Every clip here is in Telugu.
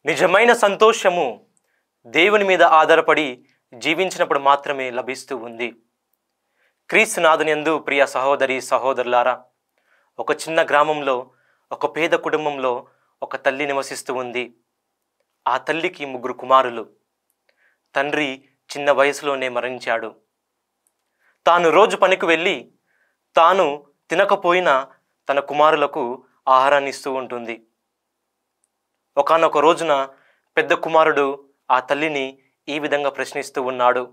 నిజమైన సంతోషము దేవుని మీద ఆధారపడి జీవించినప్పుడు మాత్రమే లభిస్తూ ఉంది. క్రీస్తునాథునియందు ప్రియ సహోదరి సహోదరులారా, ఒక చిన్న గ్రామంలో ఒక పేద కుటుంబంలో ఒక తల్లి నివసిస్తూ ఉంది. ఆ తల్లికి 3 కుమారులు. తండ్రి చిన్న వయసులోనే మరణించాడు. తాను రోజు పనికి వెళ్ళి తాను తినకపోయినా తన కుమారులకు ఆహారాన్ని ఇస్తూ ఉంటుంది. ఒకానొక రోజున పెద్ద కుమారుడు ఆ తల్లిని ఈ విధంగా ప్రశ్నిస్తూ ఉన్నాడు.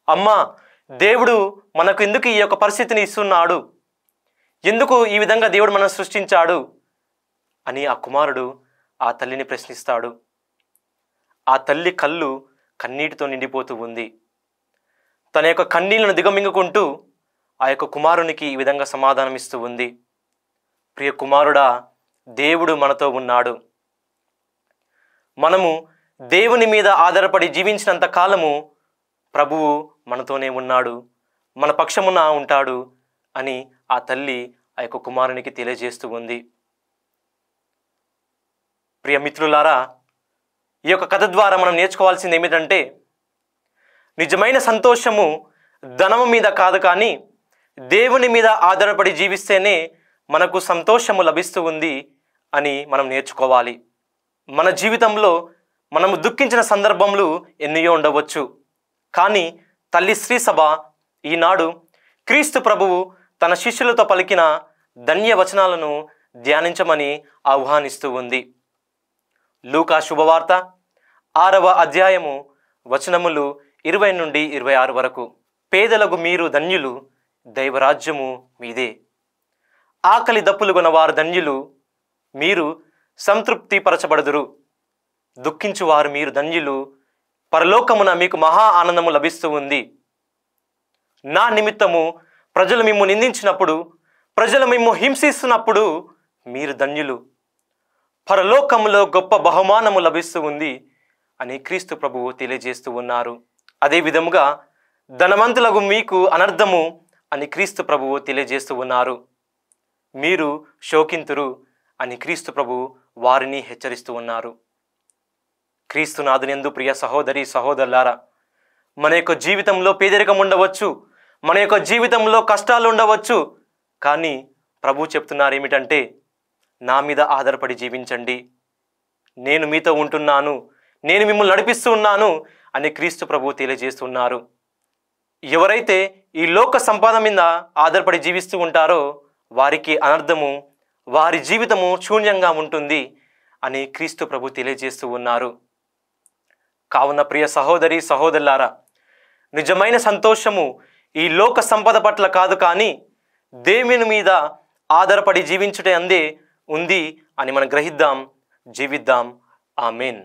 అమ్మా, దేవుడు మనకు ఎందుకు ఈ యొక్క పరిస్థితిని ఇస్తున్నాడు? ఎందుకు ఈ విధంగా దేవుడు మనం సృష్టించాడు అని ఆ కుమారుడు ఆ తల్లిని ప్రశ్నిస్తాడు. ఆ తల్లి కళ్ళు కన్నీటితో నిండిపోతూ ఉంది. తన యొక్క కన్నీళ్లను దిగమింగుకుంటూ ఆ యొక్క కుమారునికి ఈ విధంగా సమాధానం ఇస్తూ ఉంది. ప్రియ కుమారుడా, దేవుడు మనతో ఉన్నాడు. మనము దేవుని మీద ఆధారపడి జీవించినంత కాలము ప్రభువు మనతోనే ఉన్నాడు, మన పక్షమున ఉంటాడు అని ఆ తల్లి ఆ యొక్క కుమారునికి తెలియజేస్తూ ఉంది. ప్రియ మిత్రులారా, ఈ యొక్క కథ ద్వారా మనం నేర్చుకోవాల్సింది ఏమిటంటే, నిజమైన సంతోషము ధనము మీద కాదు, కానీ దేవుని మీద ఆధారపడి జీవిస్తేనే మనకు సంతోషము లభిస్తూ ఉంది అని మనం నేర్చుకోవాలి. మన జీవితంలో మనము దుఃఖించిన సందర్భములు ఎన్నో ఉండవచ్చు, కానీ తల్లి శ్రీ సభ ఈనాడు క్రీస్తు ప్రభువు తన శిష్యులతో పలికిన ధన్య వచనాలను ధ్యానించమని ఆహ్వానిస్తూ ఉంది. లూకా శుభవార్త 6వ అధ్యాయము వచనములు 20 నుండి 26 వరకు. పేదలకు మీరు ధన్యులు, దైవరాజ్యము మీదే. ఆకలి దప్పులు కొనవారు ధన్యులు, మీరు సంతృప్తి పరచబడుదురు. దుఃఖించువారు మీరు ధన్యులు, పరలోకమున మీకు మహా ఆనందము లభిస్తూ ఉంది. నా నిమిత్తము ప్రజలు మిమ్ము నిందించినప్పుడు, ప్రజలు మిమ్ము హింసిస్తున్నప్పుడు మీరు ధన్యులు, పరలోకములో గొప్ప బహుమానము లభిస్తూ ఉంది అని క్రీస్తు ప్రభువు తెలియజేస్తూ ఉన్నారు. అదే విధముగా ధనవంతులకు మీకు అనర్థము అని క్రీస్తు ప్రభువు తెలియజేస్తూ ఉన్నారు. మీరు శోకింతురు అని క్రీస్తు ప్రభువు వారిని హెచ్చరిస్తూ ఉన్నారు. క్రీస్తునాథునియందు ప్రియ సహోదరి సహోదరులారా, మన యొక్క జీవితంలో పేదరికం ఉండవచ్చు, మన యొక్క జీవితంలో కష్టాలు ఉండవచ్చు, కానీ ప్రభు చెప్తున్నారు ఏమిటంటే, నా మీద ఆధారపడి జీవించండి, నేను మీతో ఉంటున్నాను, నేను మిమ్మల్ని నడిపిస్తూ ఉన్నాను అని క్రీస్తు ప్రభు తెలియజేస్తున్నారు. ఎవరైతే ఈ లోక సంపాదన మీద ఆధారపడి జీవిస్తూ ఉంటారో వారికి అనర్థము, వారి జీవితము శూన్యంగా ఉంటుంది అని క్రీస్తు ప్రభు తెలియజేస్తూ ఉన్నారు. కావున ప్రియ సహోదరి సహోదరులారా, నిజమైన సంతోషము ఈ లోక సంపద పట్ల కాదు, కానీ దేవుని మీద ఆధారపడి జీవించుటే అందే ఉంది అని మనం గ్రహిద్దాం, జీవిద్దాం. ఆమేన్.